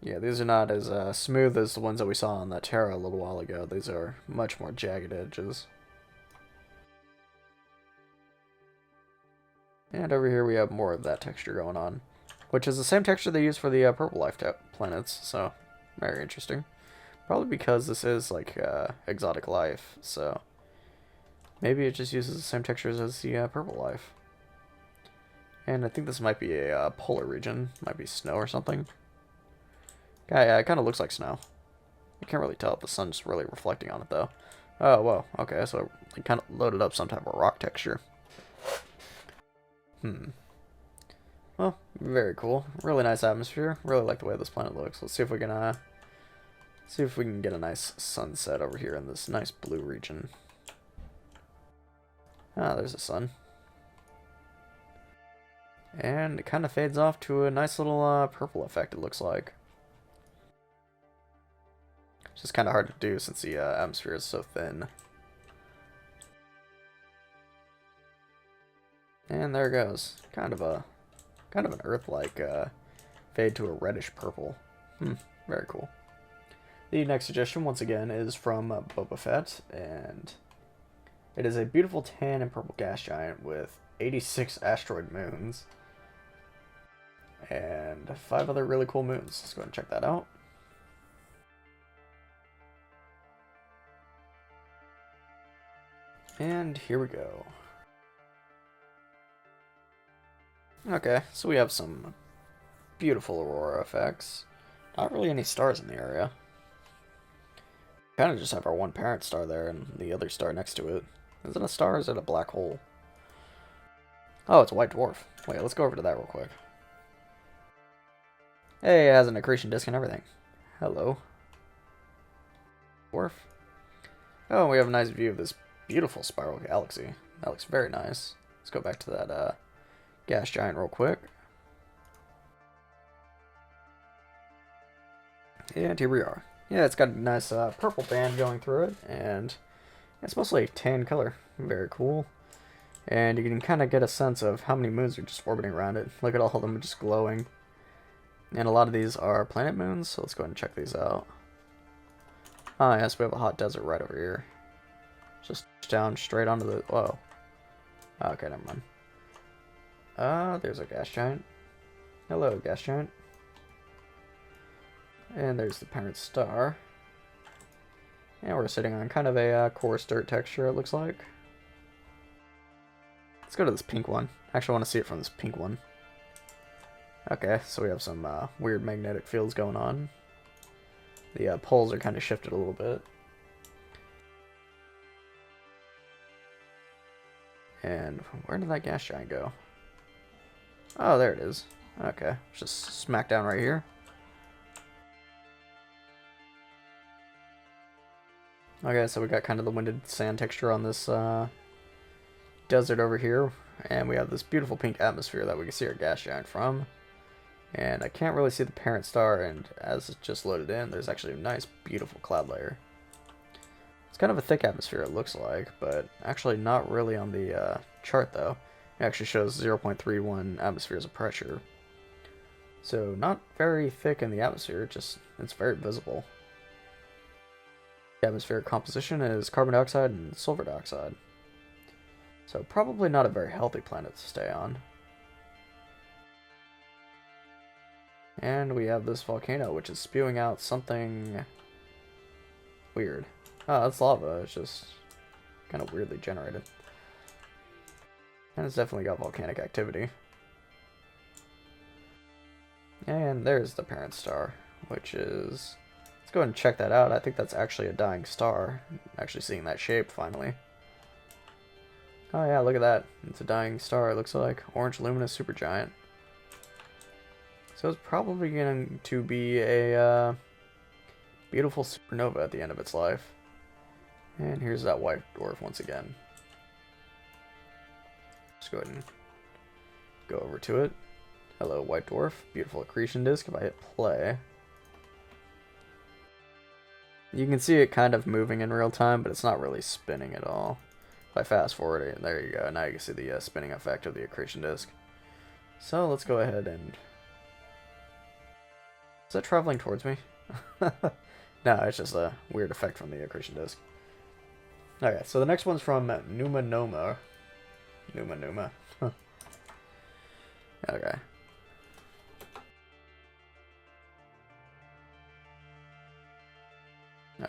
Yeah, these are not as smooth as the ones that we saw on that Terra a little while ago. These are much more jagged edges. And over here we have more of that texture going on, which is the same texture they use for the purple life planets, so very interesting. Probably because this is like exotic life, so maybe it just uses the same textures as the purple life. And I think this might be a polar region, might be snow or something. Yeah, it kind of looks like snow. I can't really tell if the sun's really reflecting on it, though. Oh, whoa. Okay, so it kind of loaded up some type of rock texture. Well, very cool. Really nice atmosphere. Really like the way this planet looks. Let's see if we can get a nice sunset over here in this nice blue region. Ah, there's the sun. And it kind of fades off to a nice little purple effect, it looks like. It's just kind of hard to do since the atmosphere is so thin. And there it goes. Kind of an Earth-like fade to a reddish purple. Very cool. The next suggestion, once again, is from Boba Fett, and it is a beautiful tan and purple gas giant with 86 asteroid moons and 5 other really cool moons. Let's go ahead and check that out. And here we go. Okay, so we have some beautiful aurora effects. Not really any stars in the area. Kind of just have our one parent star there and the other star next to it. Is it a star or is it a black hole? Oh, it's a white dwarf. Wait, let's go over to that real quick. Hey, it has an accretion disk and everything. Hello. Dwarf. Oh, we have a nice view of this beautiful spiral galaxy. That looks very nice. Let's go back to that gas giant real quick. And here we are. Yeah, it's got a nice purple band going through it, and it's mostly a tan color. Very cool. And you can kind of get a sense of how many moons are just orbiting around it. Look at all of them just glowing. And a lot of these are planet moons, so let's go ahead and check these out. Ah, yes, we have a hot desert right over here. Just down straight onto the... Whoa. Okay, never mind. There's a gas giant. Hello, gas giant. And there's the parent star. And we're sitting on kind of a coarse dirt texture, it looks like. Let's go to this pink one. Actually, I want to see it from this pink one. Okay, so we have some weird magnetic fields going on. The poles are kind of shifted a little bit. And where did that gas giant go? Oh, there it is. Okay, just smack down right here. Okay, so we got kind of the winded sand texture on this desert over here. And we have this beautiful pink atmosphere that we can see our gas giant from. And I can't really see the parent star, and as it's just loaded in, there's actually a nice, beautiful cloud layer. It's kind of a thick atmosphere, it looks like, but actually not really on the chart, though. It actually shows 0.31 atmospheres of pressure. So not very thick in the atmosphere, just it's very visible. The atmospheric composition is carbon dioxide and sulfur dioxide. So probably not a very healthy planet to stay on. And we have this volcano, which is spewing out something weird. Oh, that's lava. It's just kind of weirdly generated. And it's definitely got volcanic activity. And there's the parent star, which is... Let's go ahead and check that out. I think that's actually a dying star. Actually seeing that shape, finally. Oh yeah, look at that. It's a dying star, it looks like. Orange luminous supergiant. So it's probably going to be a beautiful supernova at the end of its life. And here's that white dwarf once again. Let's go ahead and go over to it. Hello, white dwarf. Beautiful accretion disk. If I hit play, you can see it kind of moving in real time, but it's not really spinning at all. If I fast forward it, there you go. Now you can see the spinning effect of the accretion disk. So let's go ahead and... Is that traveling towards me? No, it's just a weird effect from the accretion disk. Okay, so the next one's from Numa. Okay.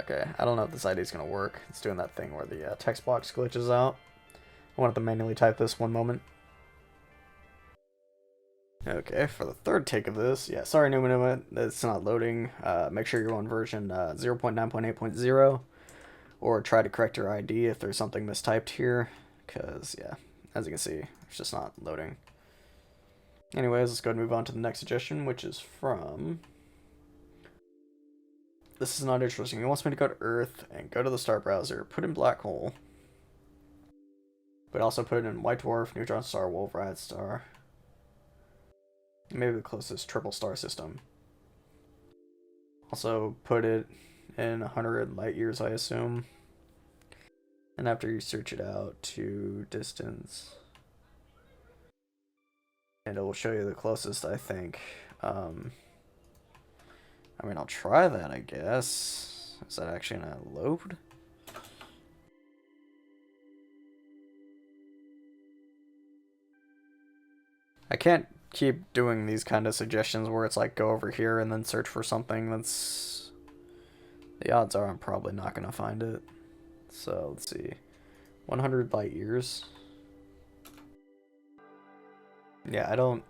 Okay, I don't know if this ID is going to work. It's doing that thing where the text box glitches out. I wanted to manually type this one moment. Okay, for the third take of this, yeah, sorry Numa, it's not loading. Make sure you're on version 0.9.8.0, or try to correct your ID if there's something mistyped here, because, yeah, as you can see, it's just not loading. Anyways, let's go ahead and move on to the next suggestion, which is from... This is not interesting. He wants me to go to Earth and go to the star browser, put in black hole, but also put it in white dwarf, neutron star, Wolf-Rayet star. Maybe the closest triple star system. Also put it in 100 light years, I assume. And after you search it out to distance, and it will show you the closest, I think. I mean, I'll try that, I guess. Is that actually gonna load? I can't keep doing these kind of suggestions where it's like go over here and then search for something that's... The odds are I'm probably not going to find it. So let's see. 100 light years. Yeah, I don't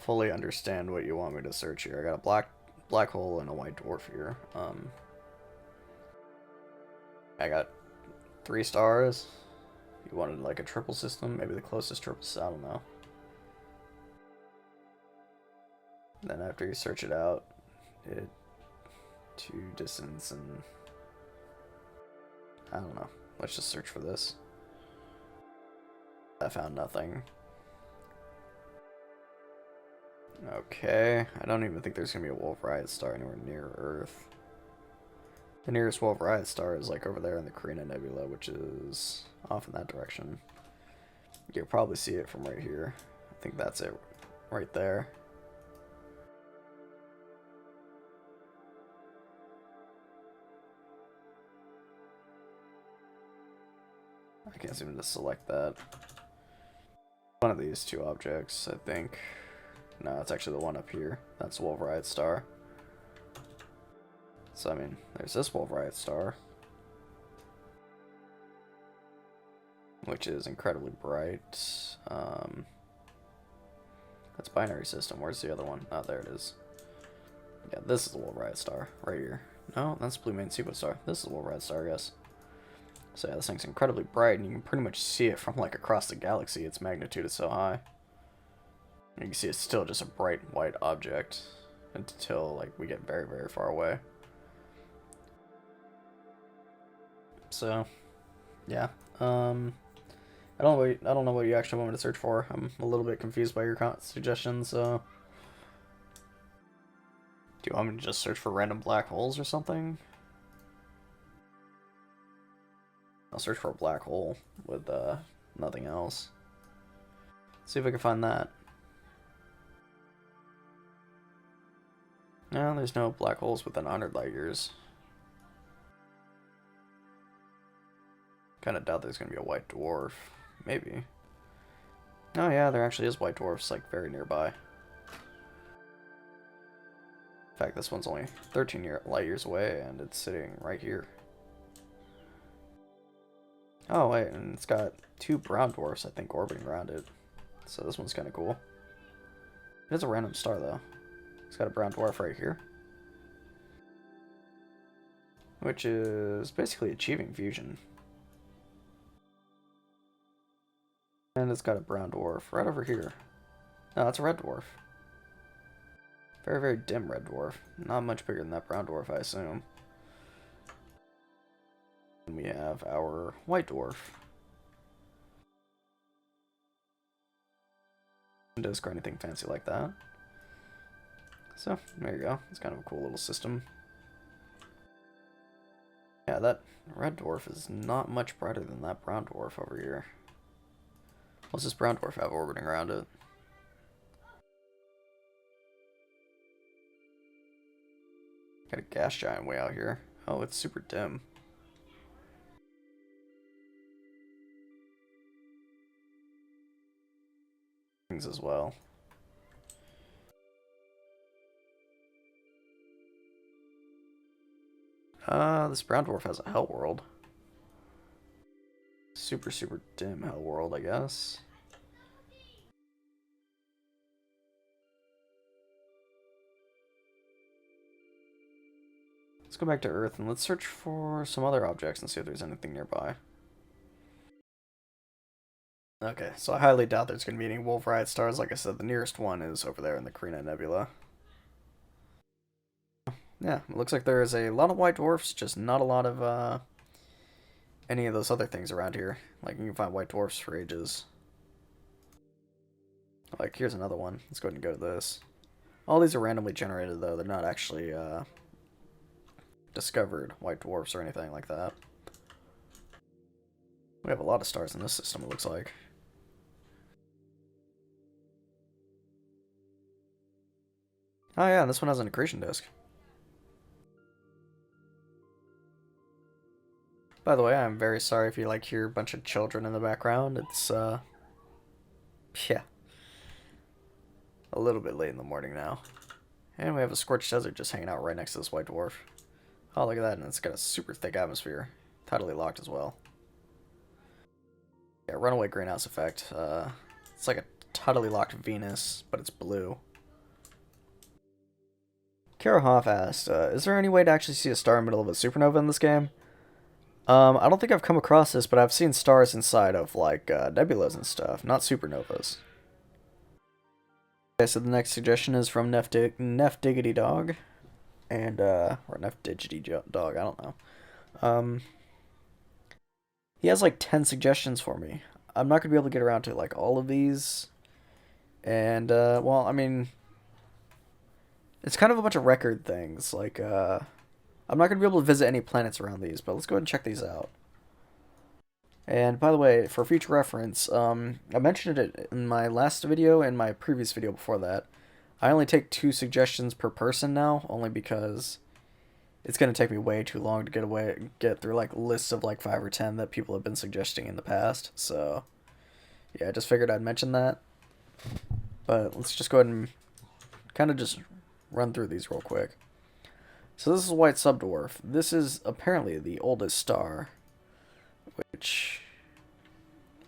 fully understand what you want me to search here. I got a black hole and a white dwarf here. I got 3 stars. You wanted like a triple system, maybe the closest triple system, I don't know. Then after you search it out, it to distance and I don't know. Let's just search for this. I found nothing. Okay, I don't even think there's gonna be a Wolf-Rayet star anywhere near Earth. The nearest Wolf-Rayet star is like over there in the Carina Nebula, which is off in that direction. You'll probably see it from right here. I think that's it right there. I can't seem to select that. One of these 2 objects, I think. No, it's actually the one up here. That's the Wolf-Rayet star. So, I mean, there's this Wolf-Rayet star. which is incredibly bright. That's binary system. Where's the other one? Oh, there it is. Yeah, this is a Wolf Riot star right here. No, that's Blue Main Sequence star. This is a Wolf Riot star, I guess. So yeah, this thing's incredibly bright, and you can pretty much see it from like across the galaxy. Its magnitude is so high. You can see it's still just a bright white object until like we get very, very far away. So, yeah. I don't know what you actually want me to search for. I'm a little bit confused by your suggestions. So, do you want me to just search for random black holes or something? I'll search for a black hole with nothing else. See if I can find that. No, there's no black holes within 100 light years. Kind of doubt there's going to be a white dwarf. Maybe. Oh yeah, there actually is white dwarfs, like, very nearby. In fact, this one's only 13 light years away, and it's sitting right here. Oh, wait, and it's got 2 brown dwarfs, I think, orbiting around it. So this one's kind of cool. It is a random star, though. It's got a brown dwarf right here, which is basically achieving fusion. And it's got a brown dwarf right over here. No, that's a red dwarf. Very, very dim red dwarf. Not much bigger than that brown dwarf, I assume. And we have our white dwarf. Disk or anything fancy like that. So, there you go. It's kind of a cool little system. Yeah, that red dwarf is not much brighter than that brown dwarf over here. What's this brown dwarf have orbiting around it? Got a gas giant way out here. Oh, it's super dim. Things as well. This brown dwarf has a hell world. Super, super dim hell world, I guess. Let's go back to Earth and let's search for some other objects and see if there's anything nearby. Okay, so I highly doubt there's going to be any Wolf Riot stars. Like I said, the nearest one is over there in the Carina Nebula. Yeah, it looks like there is a lot of white dwarfs, just not a lot of any of those other things around here. Like, you can find white dwarfs for ages. Like, here's another one. Let's go ahead and go to this. All these are randomly generated, though. They're not actually discovered white dwarfs or anything like that. We have a lot of stars in this system, it looks like. Oh yeah, this one has an accretion disk. By the way, I'm very sorry if you like hear a bunch of children in the background. It's yeah, a little bit late in the morning now. And we have a scorched desert just hanging out right next to this white dwarf. Oh, look at that, and it's got a super thick atmosphere. Tidally locked as well. Yeah, runaway greenhouse effect. It's like a tidally locked Venus, but it's blue. Kara Hoff asked, is there any way to actually see a star in the middle of a supernova in this game? I don't think I've come across this, but I've seen stars inside of, like, nebulas and stuff, not supernovas. Okay, so the next suggestion is from Neff Diggity Dog, and, or Neff Digity Dog, I don't know. He has, like, 10 suggestions for me. I'm not going to be able to get around to, like, all of these, and, well, I mean, it's kind of a bunch of record things, like, I'm not going to be able to visit any planets around these, but let's go ahead and check these out. And by the way, for future reference, I mentioned it in my last video and my previous video before that. I only take 2 suggestions per person now, only because it's going to take me way too long to get through like lists of like 5 or 10 that people have been suggesting in the past. So yeah, I just figured I'd mention that. But let's just go ahead and kind of just run through these real quick. So this is a white subdwarf. This is apparently the oldest star, which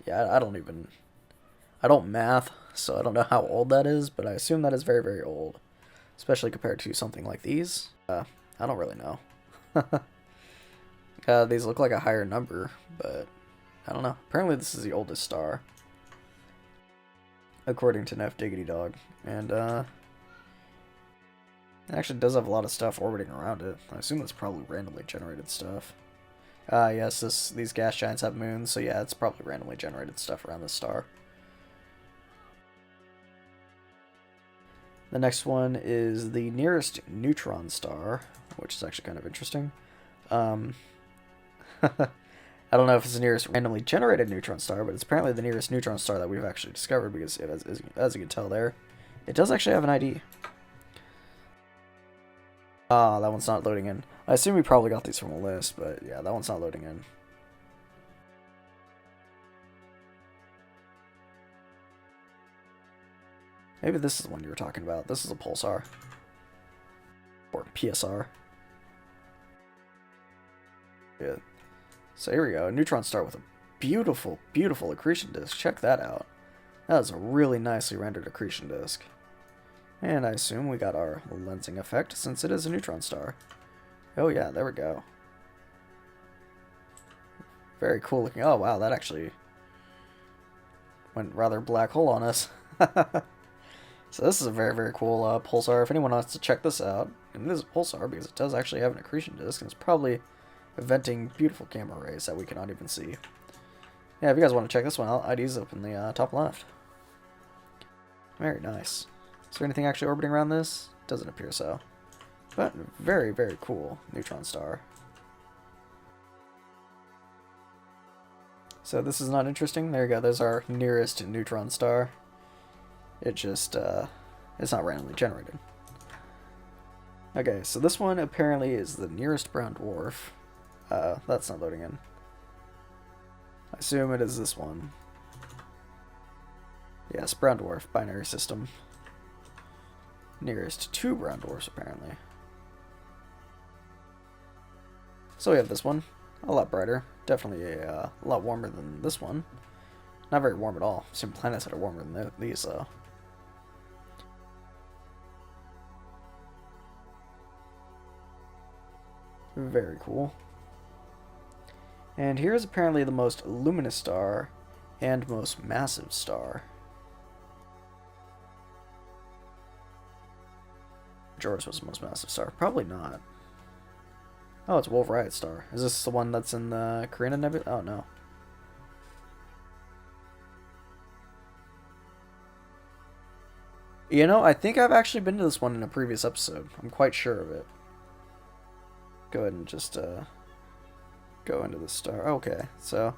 Yeah, I don't math, so I don't know how old that is, but I assume that is very, very old. Especially compared to something like these. I don't really know. These look like a higher number, but I don't know. Apparently this is the oldest star, according to Neff Diggity Dog. And it actually does have a lot of stuff orbiting around it. I assume that's probably randomly generated stuff. Yes, these gas giants have moons, so yeah, it's probably randomly generated stuff around this star. The next one is the nearest neutron star, which is actually kind of interesting. I don't know if it's the nearest randomly generated neutron star, but it's apparently the nearest neutron star that we've actually discovered, because as you can tell there, it does actually have an ID. Ah, that one's not loading in. I assume we probably got these from a list, but yeah, that one's not loading in. Maybe this is the one you were talking about. This is a pulsar. Or PSR. Yeah. So here we go. A neutron star with a beautiful, beautiful accretion disk. Check that out. That is a really nicely rendered accretion disk. And I assume we got our lensing effect since it is a neutron star. Oh yeah, there we go. Very cool looking. Oh wow, that actually went rather black hole on us. So this is a very, very cool pulsar. If anyone wants to check this out, and it is a pulsar because it does actually have an accretion disk, and it's probably eventing beautiful gamma rays that we cannot even see. Yeah, if you guys want to check this one out, ID's up in the top left. Very nice. Is there anything actually orbiting around this? Doesn't appear so. But very, very cool neutron star. So this is not interesting. There you go. There's our nearest neutron star. It just, it's not randomly generated. Okay, so this one apparently is the nearest brown dwarf. That's not loading in. I assume it is this one. Yes, brown dwarf, binary system. Nearest two brown dwarfs, apparently. So we have this one. A lot brighter. Definitely a lot warmer than this one. Not very warm at all. Some planets that are warmer than these, though. Very cool. And here's apparently the most luminous star and most massive star. George was the most massive star. Probably not. Oh, it's Wolf Riot Star. Is this the one that's in the Carina Nebula? Oh, no. You know, I think I've actually been to this one in a previous episode. I'm quite sure of it. Go ahead and just go into the star. Okay, so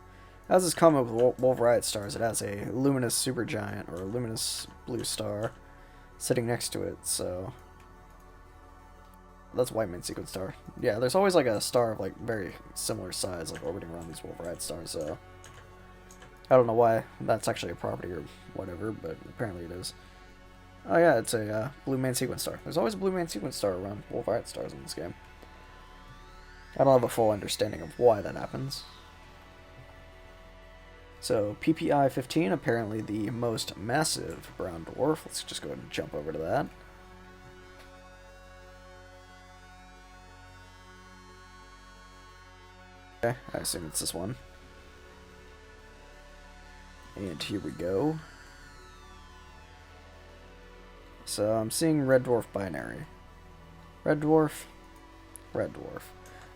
as is common with Wolf Riot stars, it has a luminous supergiant or a luminous blue star sitting next to it. So that's White Main Sequence star. Yeah, there's always like a star of like very similar size, like orbiting around these Wolf Riot stars. So I don't know why that's actually a property or whatever, but apparently it is. Oh yeah, it's a blue main sequence star. There's always a blue main sequence star around Wolf Riot stars in this game. I don't have a full understanding of why that happens. So, PPI 15, apparently the most massive brown dwarf. Let's just go ahead and jump over to that. Okay, I assume it's this one. And here we go. So, I'm seeing red dwarf binary. Red dwarf, red dwarf.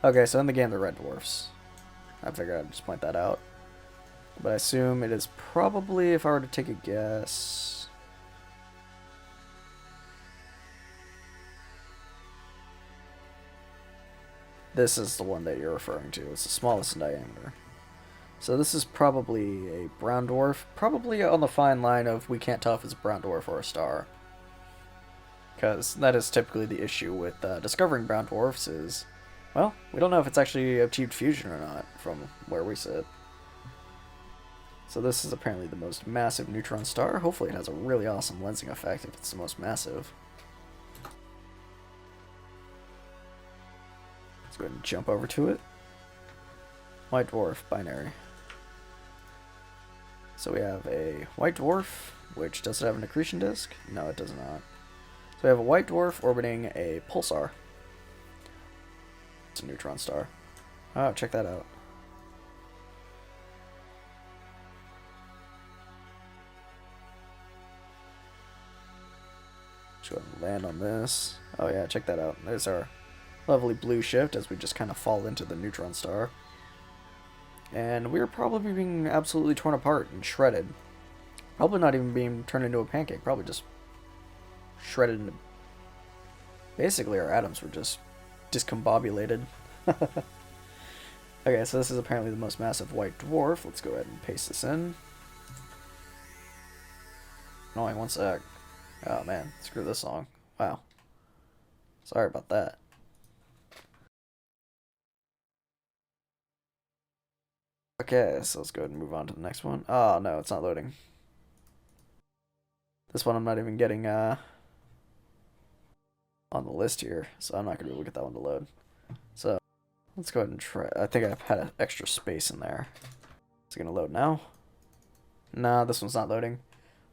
Okay, so in the game, they're red dwarfs. I figured I'd just point that out. But I assume it is probably, if I were to take a guess... This is the one that you're referring to. It's the smallest in diameter. So this is probably a brown dwarf. Probably on the fine line of we can't tell if it's a brown dwarf or a star. Because that is typically the issue with discovering brown dwarfs is... Well, we don't know if it's actually achieved fusion or not, from where we sit. So this is apparently the most massive neutron star. Hopefully it has a really awesome lensing effect if it's the most massive. Let's go ahead and jump over to it. White dwarf, binary. So we have a white dwarf, which does it have an accretion disk? No, it does not. So we have a white dwarf orbiting a pulsar. It's a neutron star. Oh, check that out. Let's go ahead and land on this. Oh yeah, check that out. There's our lovely blue shift as we just kind of fall into the neutron star. And we're probably being absolutely torn apart and shredded. Probably not even being turned into a pancake. Probably just shredded into... Basically, our atoms were just discombobulated. Okay, so this is apparently the most massive white dwarf. Let's go ahead and paste this in. Oh, wait, one sec. Oh, man. Screw this song. Wow. Sorry about that. Okay, so let's go ahead and move on to the next one. Oh, no, it's not loading. This one I'm not even getting on the list here, so I'm not going to be able to get that one to load. So, let's go ahead and try. I think I've had an extra space in there. Is it going to load now? Nah, this one's not loading.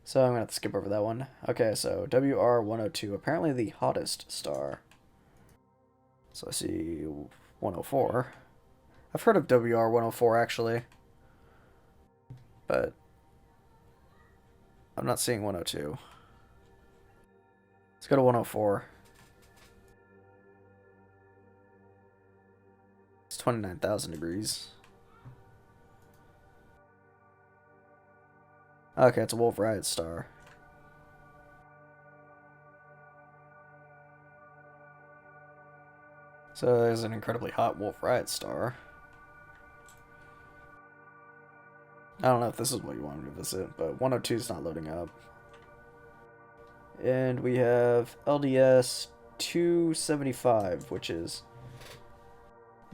So I'm going to have to skip over that one. Okay, so WR102, apparently the hottest star. So I see 104. I've heard of WR104 actually, but I'm not seeing 102. Let's go to 104. It's 29,000 degrees. Okay, it's a Wolf Riot star. So there's an incredibly hot Wolf Riot star. I don't know if this is what you wanted to visit, but 102 is not loading up. And we have LDS 275, which is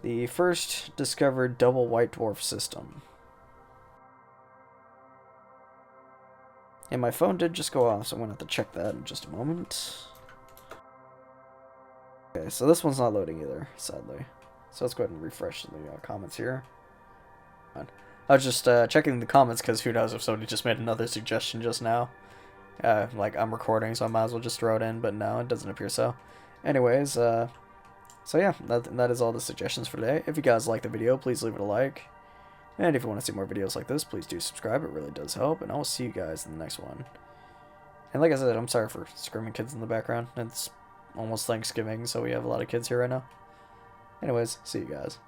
the first discovered double white dwarf system. And my phone did just go off, so I'm going to have to check that in just a moment. Okay, so this one's not loading either, sadly. So let's go ahead and refresh the comments here. I was just checking the comments because who knows if somebody just made another suggestion just now. Like, I'm recording, so I might as well just throw it in, but no, it doesn't appear so. Anyways, so yeah, that is all the suggestions for today. If you guys like the video, please leave it a like. And if you want to see more videos like this, please do subscribe. It really does help. And I will see you guys in the next one. And like I said, I'm sorry for screaming kids in the background. It's almost Thanksgiving, so we have a lot of kids here right now. Anyways, see you guys.